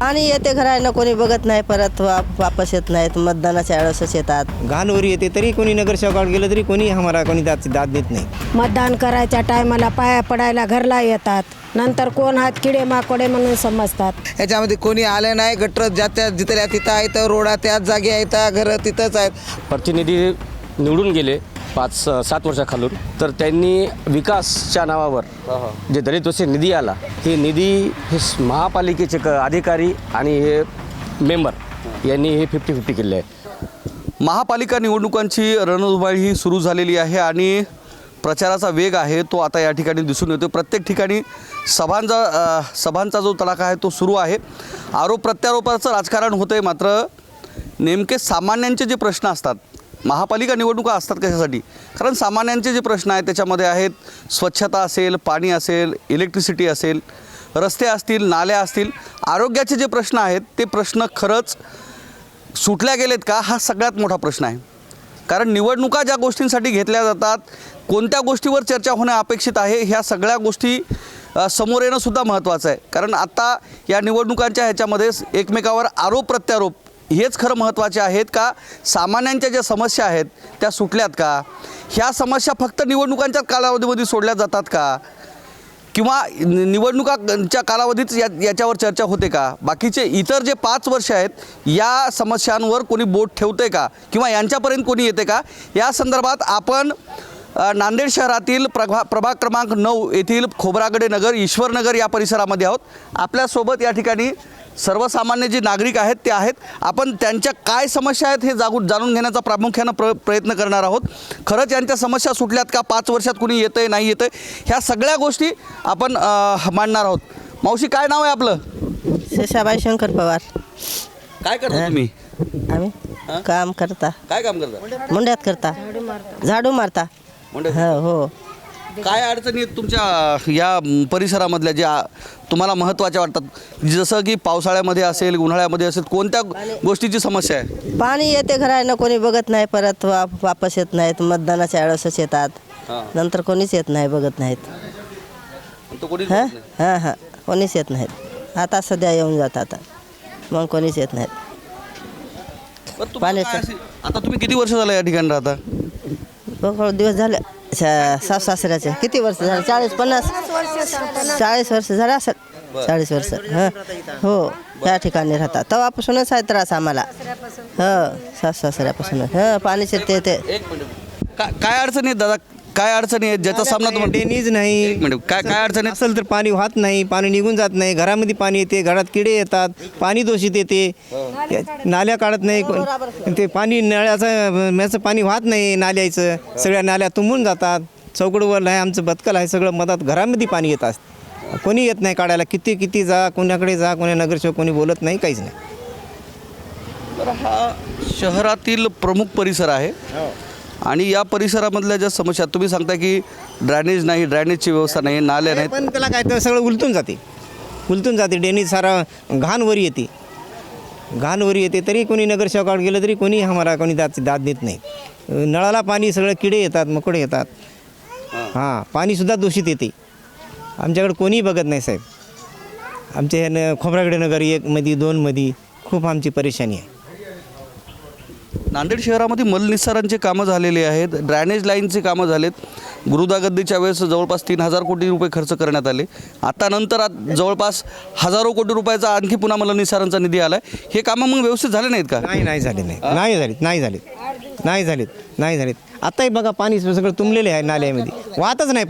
आणि येते घरानं कोणी बघत नाही, परत वापस येत नाहीत, मतदानाच्या वेळेसच येतात. घाणवरी येते तरी कोणी नगरसेवकाकडे गेलं तरी कोणी आम्हाला कोणी दाद देत नाही. मतदान करायच्या टायमाला पाया पडायला घरला येतात, नंतर कोण आहेत किडे माकोडे म्हणून समजतात. याच्यामध्ये कोणी आले नाही. गटर ज्या जिथल्या तिथं आहेत, रोडा त्याच जागी आहेत, घरं तिथंच आहेत. प्रतिनिधी निवडून गेले 5-7 वर्षाखालून, तर त्यांनी विकासच्या नावावर जे दलित वस्ती निधी आला, हे निधी हे महापालिकेचे अधिकारी आणि हे मेंबर यांनी हे 50-50 केले आहे. महापालिका निवडणुकांची रणधुमाळी ही सुरू झालेली आहे आणि प्रचाराचा वेग आहे तो आता या ठिकाणी दिसून येतो. प्रत्येक ठिकाणी सभांचा जो तडाखा आहे तो सुरू आहे. आरोप प्रत्यारोपाचं राजकारण होतं आहे. मात्र नेमके सामान्यांचे जे प्रश्न असतात, महापालिका निवडणुका असतात कशासाठी? कारण सामान्यांचे जे प्रश्न आहेत त्याच्यामध्ये आहेत स्वच्छता असेल, पाणी असेल, इलेक्ट्रिसिटी असेल, रस्ते असतील, नाल्या असतील, आरोग्याचे जे प्रश्न आहेत ते प्रश्न खरंच सुटल्या गेलेत का, हा सगळ्यात मोठा प्रश्न आहे. कारण निवडणुका ज्या गोष्टींसाठी घेतल्या जातात, कोणत्या गोष्टीवर चर्चा होणं अपेक्षित आहे, ह्या सगळ्या गोष्टी समोर येणं सुद्धा महत्त्वाचं आहे. कारण आता या निवडणुकांच्या ह्याच्यामध्ये एकमेकावर आरोप प्रत्यारोप हेच खरं महत्त्वाचे आहेत का, सामान्यांच्या ज्या समस्या आहेत त्या सुटल्यात का, ह्या समस्या फक्त निवडणुकांच्या कालावधीमध्ये सोडल्या जातात का, किंवा निवडणुकांच्या कालावधीच याच्यावर चर्चा होते का, बाकीचे इतर जे 5 वर्ष आहेत या समस्यांवर कोणी बोट ठेवते का, किंवा यांच्यापर्यंत कोणी येते का, या संदर्भात आपण नांदेड शहरातील प्रभाग क्रमांक 9 येथील खोब्रागडे नगर, ईश्वरनगर या परिसरामध्ये आहोत. आपल्यासोबत या ठिकाणी सर्वसामान्य जे नागरिक आहेत ते आहेत. आपण त्यांच्या काय समस्या आहेत हे जाणून घेण्याचा प्रामुख्यानं प्रयत्न करणार आहोत. खरंच यांच्या समस्या सुटल्यात का, 5 वर्षात कुणी येतं आहे नाही येतं आहे, ह्या सगळ्या गोष्टी आपण मांडणार आहोत. मावशी, काय नाव आहे आपलं? शेषाबाई शंकर पवार. काय करता तुम्ही? आम्ही काम करता. काय काम करता? मुंड्यात करता, झाडू मारता. हो. काय अडचणी आहेत तुमच्या या परिसरामधल्या ज्या तुम्हाला महत्त्वाच्या वाटतात? जसं की पावसाळ्यामध्ये असेल, उन्हाळ्यामध्ये असेल, कोणत्या गोष्टीची समस्या आहे? पाणी येते घरानं कोणी बघत नाही, परत वापस येत नाहीत, मतदानाच्या वेळेसच येतात, नंतर कोणीच येत नाही, बघत नाहीत. हां कोणीच येत नाहीत. आता सध्या येऊन जातात, मग कोणीच येत नाहीत. पाण्याचं आता तुम्ही किती वर्ष झालं या ठिकाणी राहता? बघ दिवस झाले सासऱ्याचे. किती वर्ष झाले? 40-50 40 वर्ष झाले असेल. 40 वर्ष. हो, त्या ठिकाणी राहतात. तेव्हापासूनच आहे त्रास आम्हाला. सासऱ्यापासूनच पाणीचे ते काय अडचणी आहेत दादा? काय अडचणी आहेत ज्याचा सामना तुम्हाला? ड्रेनेज नाही. काय अडचणी असेल तर पाणी वाहत नाही, पाणी निघून जात नाही, घरामध्ये पाणी येते, घरात किडे येतात, पाणी दूषित येते, नाल्या काढत नाही, ते पाणी नळ्याचं पाणी वाहत नाही, नाल्याचं सगळ्या नाल्या तुंबून जातात. चौकडवर आहे आमचं बदकल आहे, सगळं मधात घरामध्ये पाणी येत असतं, कोणी येत नाही काढायला. किती जा, कोणाकडे जा, कोणी नगरसेवक कोणी बोलत नाही, काहीच नाही. तर हा शहरातील प्रमुख परिसर आहे आणि या परिसरामधल्या ज्या समस्या तुम्ही सांगता की ड्रेनेज नाही, ड्रेनेजची व्यवस्था नाही, नाल्या नाहीत, पण त्याला काय तर सगळं उलटून जाते. ड्रेनेज सारा घाणवरी येते तरी कोणी नगरसेवकाकडे गेलं तरी कोणी आम्हाला कोणी दाद देत नाही. नळाला पाणी सगळं किडे येतात, मकोडे येतात. पाणीसुद्धा दूषित येते. आमच्याकडे कोणीही बघत नाही साहेब. आमच्या ह्यानं खोब्रागडे नगर 1 2 मध्ये खूप आमची परेशानी आहे. नांदेड शहरामध्ये मलनिस्सारांचे कामं झालेले आहेत, ड्रेनेज लाईनचे कामं झालेत. गुरुदागद्दीच्या वेळेस जवळपास 3,000 कोटी रुपये खर्च करण्यात आले. आता नंतर जवळपास हजारो कोटी रुपयाचा आणखी पुन्हा मलनिस्सारांचा निधी आला आहे. हे कामं मग व्यवस्थित झाले नाहीत का? नाही झालेत. आताही बघा पाणी सगळं तुंबलेले आहे नाल्यामध्ये, वाहतच नाही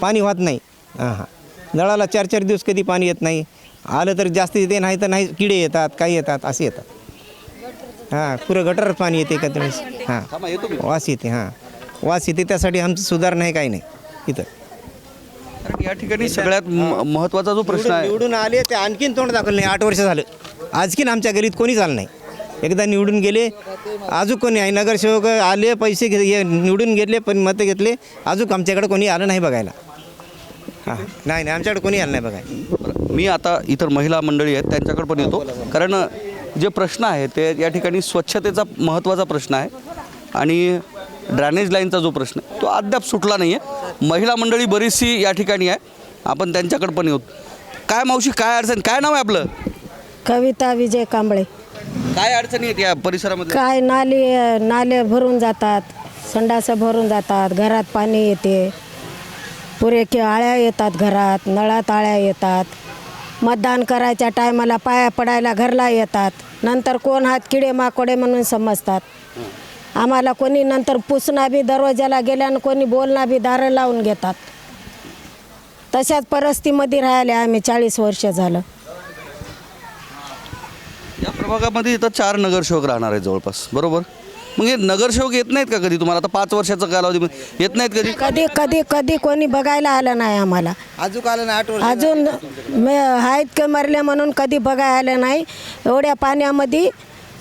पाणी वाहत नाही. नळाला 4-4 दिवस कधी पाणी येत नाही. आलं तर जास्त येते, नाही तर नाही, किडे येतात, काही येतात, असे येतात. पुरं गटर पाणी येते का त्यावेळेस. वास येते. त्यासाठी आमचं सुधार नाही, काही नाही इथं. या ठिकाणी सगळ्यात महत्त्वाचा जो प्रश्न आहे, निवडून आले ते आणखीन तोंड दाखवलं नाही. 8 वर्ष झालं आजकीन आमच्या गलीत कोणीच आलं नाही. एकदा निवडून गेले, अजून कोणी आहे, नगरसेवक आले, पैसे निवडून घेतले, पण मतं घेतले, अजून आमच्याकडे कोणी आलं नाही बघायला. नाही आमच्याकडे कोणी आलं नाही बघायला. मी आता इतर महिला मंडळी आहेत त्यांच्याकडे पण येतो. कारण जे प्रश्न आहेत ते या ठिकाणी स्वच्छतेचा महत्त्वाचा प्रश्न आहे आणि ड्रेनेज लाईनचा जो प्रश्न आहे तो अद्याप सुटला नाही आहे. महिला मंडळी बरीचशी या ठिकाणी आहे, आपण त्यांच्याकडे पण येऊ. काय मावशी, काय अडचण? काय नाव आहे आपलं? कविता विजय कांबळे. काय अडचणी आहेत या परिसरामध्ये? काय नाले भरून जातात, संडासं भरून जातात, घरात पाणी येते, पुरेके आळ्या येतात, घरात नळात आळ्या येतात. मतदान करायच्या टायमाला पाया पडायला घरला येतात, नंतर कोण हात किडे माकोडे म्हणून समजतात. आम्हाला कोणी नंतर पुसणा बी दरवाजाला गेल्यानं कोणी बोलणा बी दारं लावून घेतात. तशाच परिस्थितीमध्ये राहिले आम्ही 40 वर्ष झालं. या प्रभागामध्ये इथं 4 नगरसेवक राहणार आहेत जवळपास, बरोबर? मग हे नगरसेवक येत नाहीत का कधी तुम्हाला? आता 5 वर्षाचा कालावधी येत नाहीत कधी? कधी कधी कधी कोणी बघायला आलं नाही आम्हाला. अजून आलं ना 8 वर्ष अजून आहेत का मरले म्हणून कधी बघायला आलं नाही. एवढ्या पाण्यामध्ये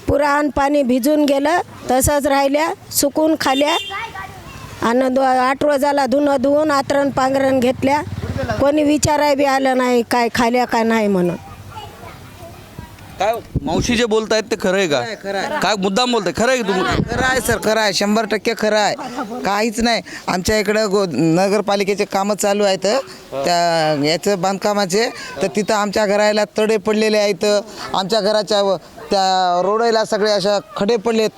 पुराण पाणी भिजून गेलं, तसंच राहिल्या, सुकून खाल्या आणि 8 रोजाला धुणं धुवून आतरण पांघरण घेतल्या. कोणी विचाराय बी आलं नाही काय खाल्या का नाही म्हणून. काय मावशी जे बोलतायत ते खरं आहे का? काय मुद्दाम बोलताय? खरं आहे तुम्ही? खरं आहे सर, खरं आहे, 100% खरं आहे. काहीच नाही. आमच्या इकडं नगरपालिकेचे कामं चालू आहेत त्या याचं बांधकामाचे, तर तिथं आमच्या घराला तडे पडलेले आहेत. आमच्या घराच्या त्या रोडला सगळे अशा खडे पडलेत,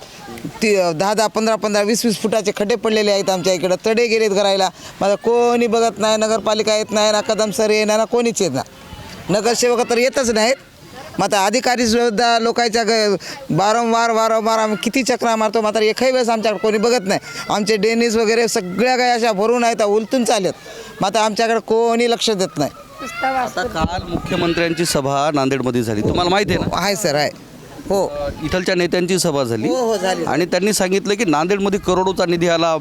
10-10, 15-15, 20-20 फुटाचे खड्डे पडलेले आहेत. आमच्या इकडं तडे गेलेत घरायला. मला कोणी बघत नाही, नगरपालिका येत नाही ना, कदम सर येणार ना, कोणीच येत नाही. नगरसेवक तर येतच नाहीत. मग आता अधिकारी सुद्धा लोकांच्या वारंवार आम्ही किती चक्रा मारतो, मात्र एकही वेळेस आमच्याकडे कोणी बघत नाही. आमचे डेनिस वगैरे सगळ्या काही अशा भरून आहेत, उलटून चालत. मग आता आमच्याकडे कोणी लक्ष देत नाही. आता काल मुख्यमंत्र्यांची सभा नांदेडमध्ये झाली, तुम्हाला माहिती आहे ना? आहे सर, आहे. हो, इथलच्या नेत्यांची सभा झाली हो, झाली. आणि त्यांनी सांगितलं की नांदेडमध्ये करोडोचा निधी आला,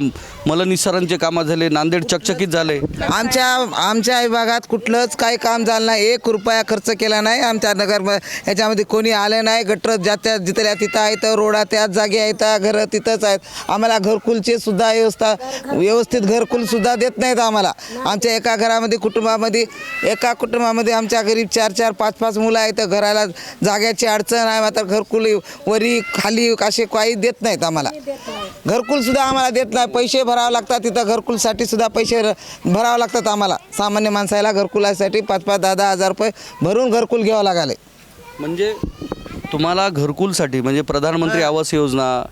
मलनिस्सारणचे कामं झाले, नांदेड चकचकीत झाले. आमच्या विभागात कुठलंच काही काम झालं नाही, 1 रुपया खर्च केला नाही. आमच्या नगर ह्याच्यामध्ये कोणी आलं नाही. गटर ज्या जिथल्या तिथं आहेत, रोडा त्याच जागी आहेत, घरं तिथंच आहेत. आम्हाला घरकुलचे सुद्धा व्यवस्थित घरकुलसुद्धा देत नाहीत आम्हाला. आमच्या एका कुटुंबामध्ये आमच्या गरीब 4-4, 5-5 मुलं आहेत. घराला जाग्याची अडचण आहे, मात्र घरकुल वरी खाली असे काही देत नाहीत आम्हाला. घरकुल सुद्धा आम्हाला देत नाही. पैसे भरावं लागतात तिथं, घरकुलसाठी सुद्धा पैसे भरावं लागतात आम्हाला. सामान्य माणसाला घरकुलासाठी 5-5, 10-10 हजार रुपये भरून घरकुल घ्यावं लागले. म्हणजे तुम्हाला घरकुलसाठी म्हणजे प्रधानमंत्री आवास योजना,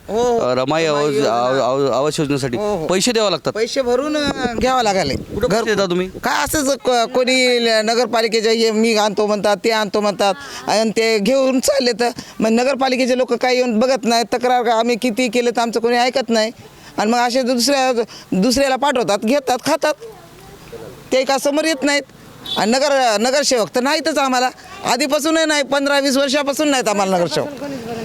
रमाई आवास योजनेसाठी पैसे द्यावे लागतात. पैसे भरून घ्यावं लागले. कुठं पैसे देता तुम्ही? काय असंच कोणी नगरपालिकेच्या मी आणतो म्हणतात, ते आणतो म्हणतात आणि ते घेऊन चालले. तर मग नगरपालिकेचे लोक काही येऊन बघत नाही, तक्रार आम्ही किती केलं तर आमचं कोणी ऐकत नाही. आणि मग असे दुसऱ्याला पाठवतात, घेतात, खातात. ते का समोर येत नाहीत. आणि नगरसेवक तर नाहीतच आम्हाला, आधीपासूनही नाही, 15-20 वर्षापासून नाहीत आम्हाला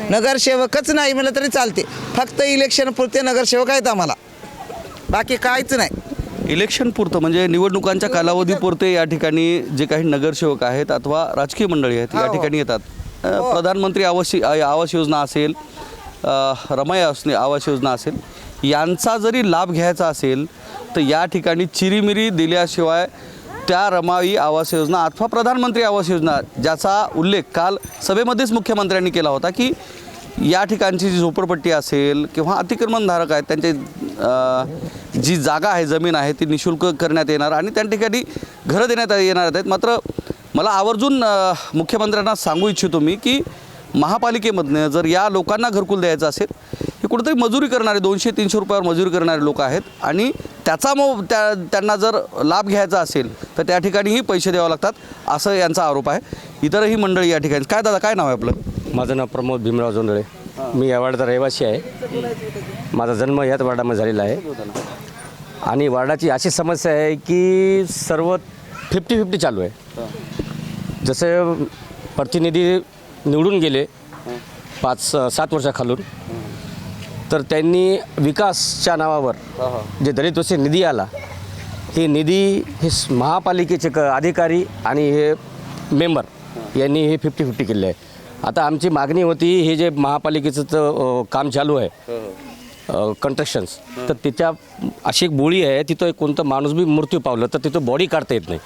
नगरसेवकच नाही म्हटलं तरी चालते. फक्त इलेक्शन पुरते नगरसेवक आहेत आम्हाला, बाकी काहीच नाही. इलेक्शन पुरतं म्हणजे निवडणुकांच्या कालावधी पुरते या ठिकाणी जे काही नगरसेवक आहेत अथवा राजकीय मंडळी आहेत या ठिकाणी येतात. प्रधानमंत्री आवास योजना असेल, रमाई आवास योजना असेल, यांचा जरी लाभ घ्यायचा असेल तर या ठिकाणी चिरीमिरी दिल्याशिवाय त्या रमाई आवास योजना अथवा प्रधानमंत्री आवास योजना ज्याचा उल्लेख काल सभेमध्येच मुख्यमंत्र्यांनी केला होता की या ठिकाणची जी झोपडपट्टी असेल किंवा अतिक्रमणधारक आहेत त्यांचे जी जागा आहे, जमीन आहे, ती निःशुल्क करण्यात येणार आणि त्या ठिकाणी घरं देण्यात येणार आहेत. मात्र मला आवर्जून मुख्यमंत्र्यांना सांगू इच्छितो मी की महापालिकेमधनं जर या लोकांना घरकुल द्यायचं असेल, हे कुठेतरी मजुरी करणारे 200-300 रुपयावर मजुरी करणारे लोक आहेत आणि त्याचा त्यांना जर लाभ घ्यायचा असेल तर त्या ठिकाणीही पैसे द्यावे लागतात असं यांचा आरोप आहे. इतरही मंडळी या ठिकाणी. काय दादा, काय नाव आहे आपलं? माझं नाव प्रमोद भीमराव जोंधळे. मी या वार्डाचा रहिवासी आहे. माझा जन्म याच वार्डामध्ये झालेला आहे आणि वार्डाची अशी समस्या आहे की सर्व 50-50 चालू आहे. जसे प्रतिनिधी निवडून गेले 5-7 वर्षाखालून, तर त्यांनी विकासच्या नावावर जे दलित वस्ती निधी आला, हे निधी हे महापालिकेचे अधिकारी आणि हे मेंबर यांनी हे 50-50 केले आहे. आता आमची मागणी होती, हे जे महापालिकेचं काम चालू आहे कंस्ट्रक्शन्स, तर तिच्या अशी एक बोळी आहे, तिथं कोणतं माणूस बी मृत्यू पावलं तर तिथं बॉडी काढता येत नाही.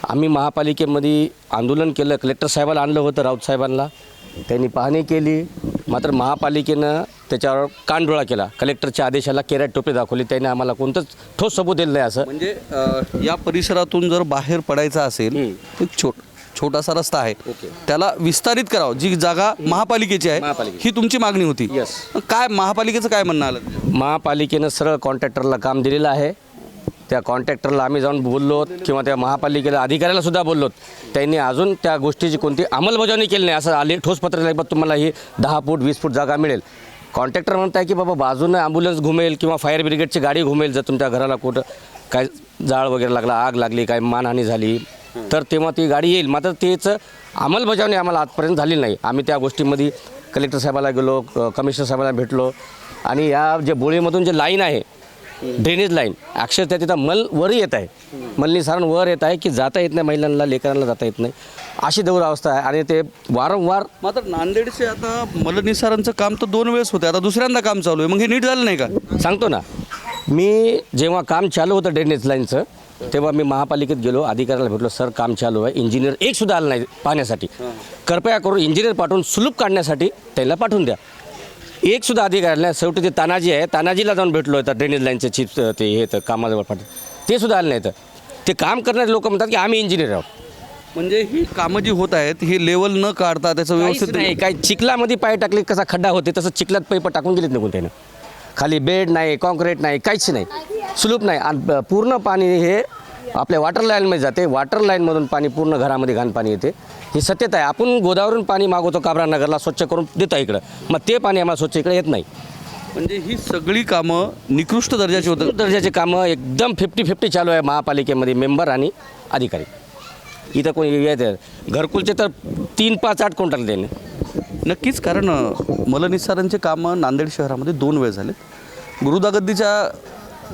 आम्ही महापालिकेमध्ये आंदोलन केलं, कलेक्टर साहेबाला आणलं होतं, राऊत साहेबांना, त्यांनी पाहणी केली. मात्र महापालिकेनं त्याच्यावर कानडोळा केला. कलेक्टरच्या आदेशाला केराट टोपे दाखवली, त्याने आम्हाला कोणतंच ठोस सबूत दिलं नाही. असं म्हणजे या परिसरातून जर बाहेर पडायचं असेल, एक छोटासा रस्ता आहे त्याला विस्तारित करावं, जी जागा महापालिकेची आहे ही तुमची मागणी होती. काय महापालिकेचं काय म्हणणं आलं? महापालिकेनं सरळ कॉन्ट्रॅक्टरला काम दिलेलं आहे. त्या कॉन्ट्रॅक्टरला आम्ही जाऊन बोललो किंवा त्या महापालिकेला अधिकाऱ्याला सुद्धा बोललो, त्यांनी अजून त्या गोष्टीची कोणती अंमलबजावणी केली नाही. असं आले ठोस पत्र लिहिलं, तुम्हाला ही 10 फूट 20 फूट जागा मिळेल. कॉन्ट्रॅक्टर म्हणत आहे की बाबा बाजूनं ॲम्ब्युलन्स घुमेल किंवा फायर ब्रिगेडची गाडी घुमेल, जर तुमच्या घराला कुठं काय जाळ वगैरे लागला, आग लागली, काय मानहानी झाली तर तेव्हा ती गाडी येईल. मात्र त्याचं अंमलबजावणी आम्हाला आजपर्यंत झाली नाही. आम्ही त्या गोष्टीमध्ये कलेक्टर साहेबाला गेलो, कमिशनर साहेबाला भेटलो आणि या जे बोळीमधून जे लाईन आहे ड्रेनेज लाईन अक्षरशः तिथं मल वर येत आहे, मलनिसारण वर येत आहे की जाता येत नाही, महिलांना लेकरांना जाता येत नाही, अशी अवस्था आहे. आणि ते वारंवार मात्र नांदेडचे आता मलनिसारांचं काम तर 2 वेळेस होते, आता दुसऱ्यांदा काम चालू आहे, मग हे नीट झालं नाही का? सांगतो ना, मी जेव्हा काम चालू होतं ड्रेनेज लाईनचं तेव्हा मी महापालिकेत गेलो, अधिकाऱ्याला भेटलो, सर काम चालू आहे, इंजिनियर एक सुद्धा आलं नाही पाहण्यासाठी, कृपया करून इंजिनियर पाठवून सुलभ काढण्यासाठी त्यांना पाठवून द्या. एक सुद्धा अधिकारी नाही. शेवटी ते तानाजी आहे, तानाजीला जाऊन भेटलो होतं ड्रेनेज लाईनचे चिप्स ते हे तर कामाजवळ पाठवून, ते सुद्धा आलं नाही. तर ते काम करणारे लोक म्हणतात की आम्ही इंजिनियर आहोत. म्हणजे ही कामं जी होत आहेत ही लेवल न काढता त्याचं व्यवस्थित नाही, काही चिखलामध्ये पाय टाकले कसा खड्डा होते तसं चिखलात पैप टाकून गेलेत निघून त्यानं. खाली बेड नाही, कॉन्क्रीट नाही, काहीच नाही, सुलूप नाही. आणि पूर्ण पाणी हे आपल्या वॉटर लाईनमध्ये जाते, वॉटर लाईनमधून पाणी पूर्ण घरामध्ये घाण पाणी येते. ही सत्यता आहे. आपण गोदावरून पाणी मागवतो काबरा नगरला, स्वच्छ करून देतो इकडं, मग ते पाणी आम्हाला स्वच्छ इकडे येत नाही. म्हणजे ही सगळी कामं निकृष्ट दर्जाची होतात. दर्जाचे कामं एकदम 50-50 चालू आहे महापालिकेमध्ये, मेंबर आणि अधिकारी. इथं कोणी येते घरकुलचे तर 3, 5, 8 क्विंटल देणे. नक्कीच, कारण मलनिस्सारांचे कामं नांदेड शहरामध्ये 2 वेळ झाले. गुरुदागद्दीचा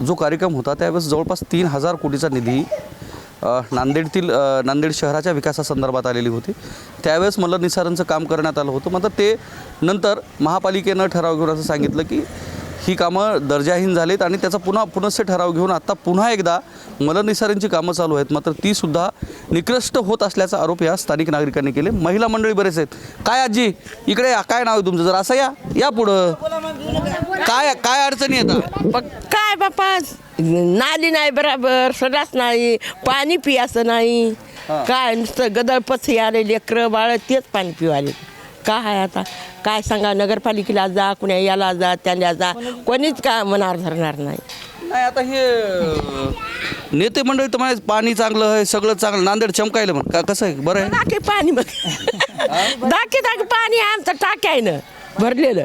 जो कार्यक्रम होता त्यावेळेस जवळपास 3,000 कोटीचा निधी नांदेड शहराच्या विकासासंदर्भात आलेली होती. त्यावेळेस मलनिस्सारांचं काम करण्यात आलं होतं. मात्र ते नंतर महापालिकेनं ठराव घेऊन असं सांगितलं की ही कामं दर्जाहीन झालीत आणि त्याचा पुनश्च ठराव घेऊन आता पुन्हा एकदा मलनिस्सारांची कामं चालू आहेत. मात्र तीसुद्धा निकृष्ट होत असल्याचा आरोप या स्थानिक नागरिकांनी केले. महिला मंडळी बरेच आहेत. काय आजी इकडे या, काय नाव आहे तुमचं? जर असं या पुढं. काय अडचणी येतात? काय बापा, नाली नाही बराबर, सडाच नाही, पाणी पियाचं नाही, काय नुसतं गदळपथी आले, लेकरं बाळ तेच पाणी पिवाले. काय आहे आता, काय सांगा, नगरपालिकेला जा, कुण्या याला जा, त्याला जा, कोणीच काय मनावर धरणार नाही. नाही आता हे नेते मंडळी तर म्हणायचं पाणी चांगलं आहे, सगळं चांगलं, नांदेड चमकायला मग का कसं आहे? बरं आहे. दाखे पाणी बघ, दाखे पाणी आमचं टाक्या आहे ना भरलेलं.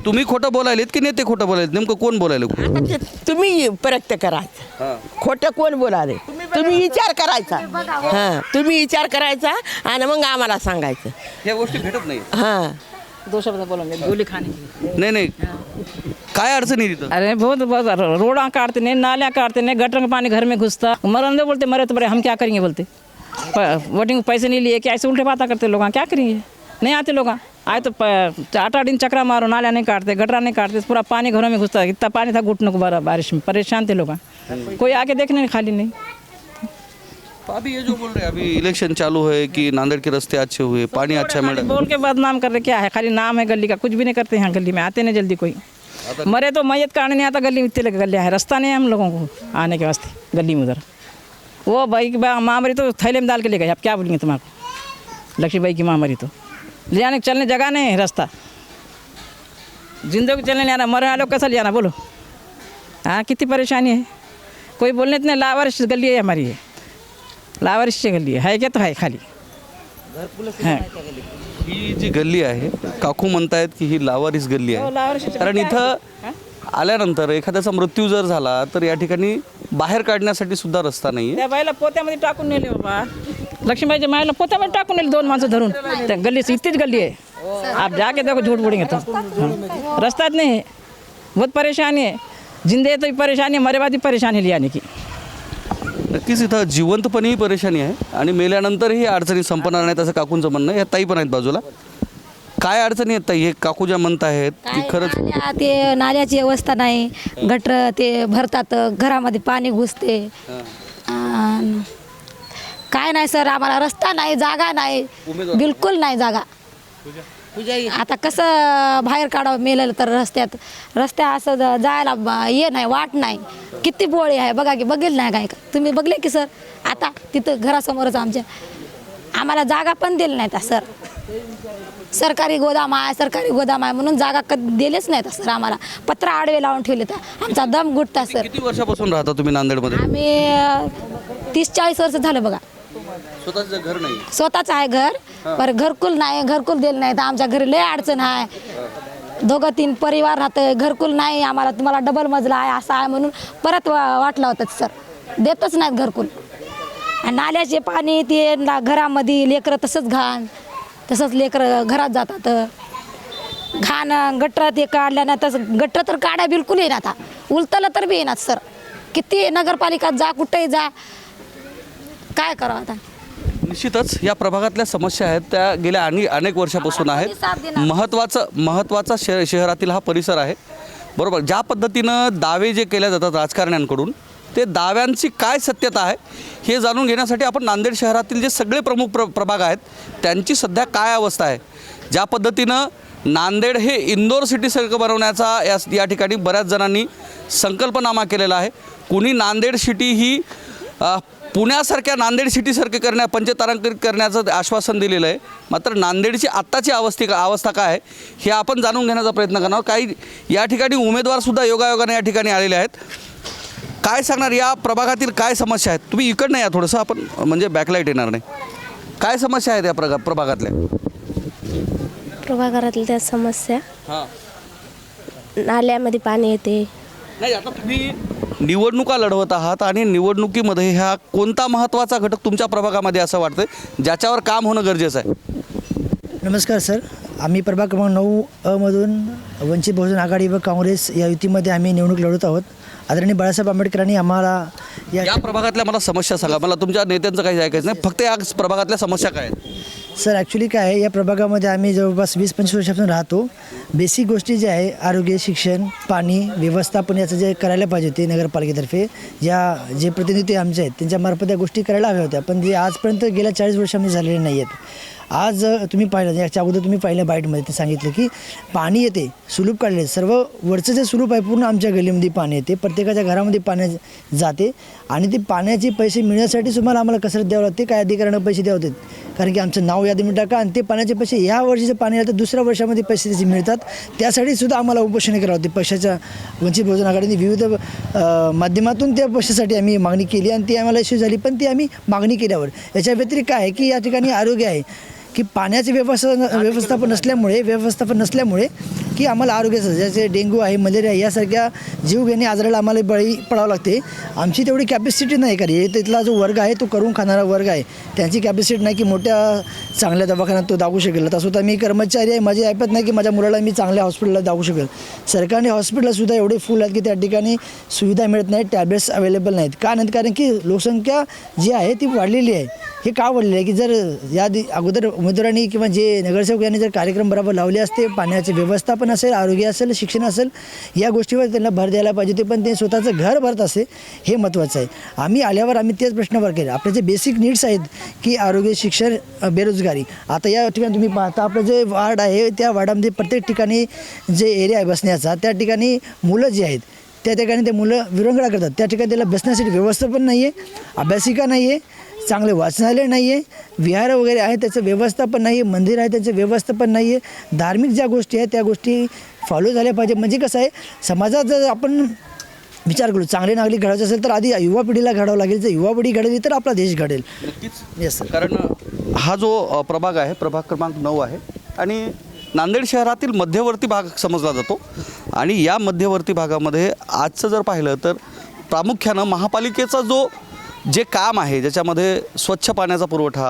तुम्ही खोटं बोलायलेत की नेते खोटं बोलायलेत? नेमकं कोण बोलायला? आता ते तुम्ही परक्त करायचं, खोटं कोण बोलाले, तुम्ही विचार करायचा. हां, तुम्ही विचार करायचा आणि मग आम्हाला सांगायचं. ह्या गोष्टी भेटत नाही. हां, नाही काय अडचणी तिथं? अरे बहुत रोड़ा काटते नहीं, नालियाँ काटते नहीं, गटर का पानी घर में घुसता, मरंदे बोलते मरे तो बड़े हम क्या करेंगे बोलते, वोटिंग पैसे नहीं लिए, क्या ऐसे उल्टे बातें करते लोग, क्या करेंगे? नहीं आते लोग, आए तो 8-8 दिन चक्रा मारो, नालियाँ नहीं काटते, गटरा नहीं काटते, पूरा पानी घरों में घुसता. इतना पानी था घुटनों को बारिश में, परेशान थे लोग, कोई आके देखने खाली नहीं. अभी ये जो बोल रहे हैं अभी इलेक्शन चालू है कि नांदेड़ के रास्ते अच्छे हुए, पानी अच्छा मिला, बोल के बदनाम कर रहे, क्या है, खाली नाम है गली का, कुछ भी नहीं करते यहाँ गली में, आते नहीं जल्दी कोई. मरे तो मैयत काटने नहीं आता, गली में इतने गलियाँ है, रास्ता नहीं है हम लोगों को आने के वास्ते गली में उधर. वो भाई की माँ मरी तो थैले में डाल के ले गए, आप क्या बोलेंगे तुम्हारा? लक्ष्मी भाई की माँ मरी तो ले जाने चलने जगह नहीं है, रास्ता जिंदगी चलने नहीं आना, मरने वालों कैसा ले जाना बोलो? हाँ, कितनी परेशानी है. कोई बोलने इतने लावारिश गली है हमारी, ये लावारिश गली है क्या? तो है खाली. ही जी गल्ली आहे, काकू म्हणतायत की ही लावारिस गल्ली आहे, कारण इथं आल्यानंतर एखाद्याचा मृत्यू जर झाला तर या ठिकाणी बाहेर काढण्यासाठी सुद्धा रस्ता नाही आहे. त्या बाईला पोत्यामध्ये टाकून नेले बाबा, लक्ष्मीबाईच्या मायला पोत्यामध्ये टाकून नेले 2 माणसं धरून. त्या गल्ली इतकीच गल्ली है, आप जाके देखो, झूठ बोलेंगे तो. रास्ता नहीं है, बहुत परेशानी है, जिंदे तो परेशानी, मरे बाद परेशानी ले आने की. नक्कीच इथं जिवंतपणेही परेशानी आहे आणि मेल्यानंतरही अडचणी संपणार नाहीत असं काकूंचं म्हणणं आहे. या ताई पण आहेत बाजूला. काय अडचणी आहेत ताई? हे काकू ज्या म्हणत आहेत की खरंच ते नाल्याची व्यवस्था नाही, गटर ते भरतात, घरामध्ये पाणी घुसते, काय नाही सर, आम्हाला रस्ता नाही, जागा नाही, बिलकुल नाही जागा. आता कसं बाहेर काढावं मेलेलं तर रस्त्या असं जायला ये नाही, वाट नाही, किती बोळे आहे बघा की, बघेल नाही काय तुम्ही बघले की सर? आता तिथं घरासमोरच आमच्या आम्हाला जागा पण दिली नाहीत सर. सरकारी गोदाम आहे म्हणून जागा कधी दिलेच नाहीत सर. आम्हाला पत्र आडवे लावून ठेवले तर आमचा दम घुटता सर. किती वर्षापासून राहता तुम्ही नांदेडमध्ये? आम्ही 30-40 वर्ष झालं बघा. स्वतःचं घर नाही? स्वतःच आहे घर, पर घरकुल नाही, घरकुल दिलं नाही तर आमच्या घरी लय अडचण आहे. 2-3 परिवार राहतं, घरकुल नाही आम्हाला, तुम्हाला डबल मजला आहे असं आहे म्हणून परत वाटलं होतं सर. देतच नाहीत घरकुल. आणि नाल्याचे पाणी ते घरामध्ये लेकरं तसंच लेकरं घरात जातात. घाण गटर ते काढल्यानं तसं गटर तर काढा बिलकुल येणार, आता उलटलं तर बी येणार सर. किती नगरपालिका जा, कुठेही जा, काय करावं आता. निश्चितच या प्रभागातल्या समस्या आहेत त्या गेल्या अनेक वर्षापासून आहेत. महत्त्वाचा शहरातील हा परिसर आहे. बरोबर, ज्या पद्धतीनं दावे जे केले जातात राजकारण्यांकडून, ते दाव्यांची काय सत्यता आहे हे जाणून घेण्यासाठी आपण नांदेड शहरातील जे सगळे प्रमुख प्रभाग आहेत त्यांची सध्या काय अवस्था आहे, ज्या पद्धतीनं नांदेड हे इंदोर सिटीसारखं बनवण्याचा या ठिकाणी बऱ्याच जणांनी संकल्पनामा केलेला आहे. कुणी नांदेड सिटी ही पुण्यासारख्या नांदेड सिटीसारखे पंचतारांकित करण्याचं आश्वासन दिलेलं आहे. मात्र नांदेडची आत्ताची अवस्था काय आहे हे आपण जाणून घेण्याचा प्रयत्न करणार. काही या ठिकाणी उमेदवारसुद्धा योगायोगाने या ठिकाणी आलेले आहेत. काय सांगणार या प्रभागातील काय समस्या आहेत? तुम्ही इकडनं या थोडंसं, आपण म्हणजे बॅकलाईट येणार नाही. काय समस्या आहेत या प्रभागातल्या? प्रभागातल्या समस्या, नाल्यामध्ये पाणी येते. नाही, आता तुम्ही निवडणुका लढवत आहात आणि निवडणुकीमध्ये ह्या कोणता महत्त्वाचा घटक तुमच्या प्रभागामध्ये असं वाटतं ज्याच्यावर काम होणं गरजेचं आहे? नमस्कार सर, आम्ही प्रभाग क्रमांक 9 मधून वंचित बहुजन आघाडी व काँग्रेस या युतीमध्ये आम्ही निवडणूक लढवत आहोत. आदरणीय बाळासाहेब आंबेडकरांनी आम्हाला या प्रभागातल्या मला समस्या सांगा. मला तुमच्या नेत्यांचं काही ऐकायचं नाही, फक्त या प्रभागातल्या समस्या काय आहेत? सर ॲक्च्युली काय आहे, या प्रभागामध्ये आम्ही जवळपास 20-25 वर्षापासून राहतो. बेसिक गोष्टी ज्या आहे, आरोग्य, शिक्षण, पाणी, व्यवस्थापन याचं जे करायला पाहिजे होते नगरपालिकेतर्फे, जे प्रतिनिधी आमचे आहेत त्यांच्यामार्फत या गोष्टी करायला हव्या होत्या, पण जे आजपर्यंत गेल्या 40 वर्षामध्ये झालेले नाही आहेत. आज तुम्ही पाहिलं, याच्या अगोदर तुम्ही पाहिलं बाईटमध्ये ते सांगितलं की पाणी येते, सुलूप काढले, सर्व वरचं जे सुलूप आहे पूर्ण आमच्या गल्लीमध्ये पाणी येते, प्रत्येकाच्या घरामध्ये पाणी जाते आणि ते पाण्याचे पैसे मिळण्यासाठी तुम्हाला आम्हाला कसरत द्यावं लागते. काय अधिकाऱ्यांना पैसे द्यावं लागतात, कारण की आमचं नाव यादीमध्ये टाका आणि ते पाण्याचे पैसे ह्या वर्षीचं पाणी आलं तर दुसऱ्या वर्षामध्ये पैसे त्याचे मिळतात. त्यासाठी सुद्धा आम्हाला उपोषण करावं लागते. पैशाच्या वंचित बहुजन आघाडीने विविध माध्यमातून त्या पैशासाठी आम्ही मागणी केली आणि ती आम्हाला इश्यू झाली, पण ती आम्ही मागणी केल्यावर याच्या व्यतिरिक्त काय आहे की या ठिकाणी आरोग्य आहे की पाण्याचे व्यवस्थापन नसल्यामुळे की आम्हाला आरोग्याचं जसे डेंग्यू आहे, मलेरिया यासारख्या जीवघेणी आजाराला आम्हाला बळी पडावं लागते. आमची तेवढी कॅपॅसिटी नाही, कारण तिथला जो वर्ग आहे तो करून खाणारा वर्ग आहे, त्यांची कॅपॅसिटी नाही की मोठ्या चांगल्या दवाखान्यात तो दाखवू शकेल. तसं तर मी कर्मचारी आहे, माझी ऐपत नाही की माझ्या मुलाला मी चांगल्या हॉस्पिटलला दाखवू शकेल. सरकारी हॉस्पिटलसुद्धा एवढे फुल आहेत की त्या ठिकाणी सुविधा मिळत नाही, टॅब्लेट्स अवेलेबल नाहीत. का नाही, कारण की लोकसंख्या जी आहे ती वाढलेली आहे. हे का वाढलेलं आहे की जर या अगोदर उमेदवारांनी किंवा जे नगरसेवक यांनी जर कार्यक्रम बरोबर लावले असते, पाण्याचे व्यवस्थापन असेल, आरोग्य असेल, शिक्षण असेल, या गोष्टीवर त्यांना भर द्यायला पाहिजे होते, पण ते स्वतःचं घर भरत असे, हे महत्त्वाचं आहे. आम्ही आल्यावर आम्ही तेच प्रश्न केले. आपले जे बेसिक नीड्स आहेत की आरोग्य, शिक्षण, बेरोजगारी. आता या ठिकाणी तुम्ही पाहता आपलं जे वार्ड आहे त्या वार्डामध्ये प्रत्येक ठिकाणी जे एरिया आहे बसण्याचा, त्या ठिकाणी मुलं जी आहेत त्या ठिकाणी ते मुलं विरंगुळा करतात. त्या ठिकाणी त्याला बसण्यासाठी व्यवस्था पण नाही आहे, अभ्यासिका नाही आहे, चांगले वाचनालय नाही आहे, विहार वगैरे आहे त्याचं व्यवस्थापन नाही आहे, मंदिर आहे त्याचं व्यवस्थापन नाही आहे. धार्मिक ज्या गोष्टी आहेत त्या गोष्टी फॉलो झाल्या पाहिजे. म्हणजे कसं आहे, समाजात जर आपण विचार करू चांगले नागरिक घडवायचे असेल तर आधी युवा पिढीला घडावं लागेल. जर युवा पिढी घडवली तर आपला देश घडेल. Yes sir. कारण हा जो प्रभाग आहे, प्रभाग क्रमांक 9 आहे आणि नांदेड शहरातील मध्यवर्ती भाग समजला जातो आणि या मध्यवर्ती भागामध्ये आजचं जर पाहिलं तर प्रामुख्यानं महापालिकेचा जे काम आहे, ज्याच्यामध्ये स्वच्छ पाण्याचा पुरवठा,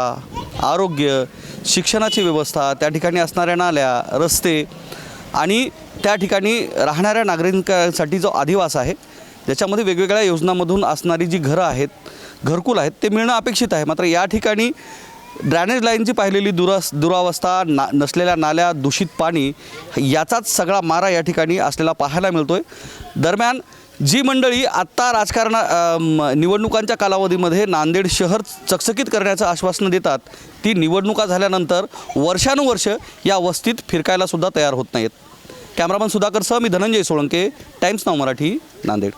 आरोग्य, शिक्षणाची व्यवस्था, त्या ठिकाणी असणाऱ्या नाल्या, रस्ते आणि त्या ठिकाणी राहणाऱ्या नागरिकांसाठी जो अधिवास आहे, ज्याच्यामध्ये वेगवेगळ्या योजनांमधून असणारी जी घरं आहेत, घरकुल आहेत, ते मिळणं अपेक्षित आहे. मात्र या ठिकाणी ड्रेनेज लाईनची पाहिलेली दुरावस्था, नसलेल्या नाल्या, दूषित पाणी याचाच सगळा मारा या ठिकाणी असलेला पाहायला मिळतो आहे. दरम्यान जी मंडळी आत्ता निवडणुकांच्या कालावधीमध्ये नांदेड शहर चकचकीत करण्याचं आश्वासन देतात, ती निवडणुका झाल्यानंतर वर्षानुवर्ष या वस्तीत फिरकायला सुद्धा तयार होत नाहीत. कॅमेरामन सुधाकरसह मी धनंजय सोळंके, टाइम्स नाव मराठी, नांदेड.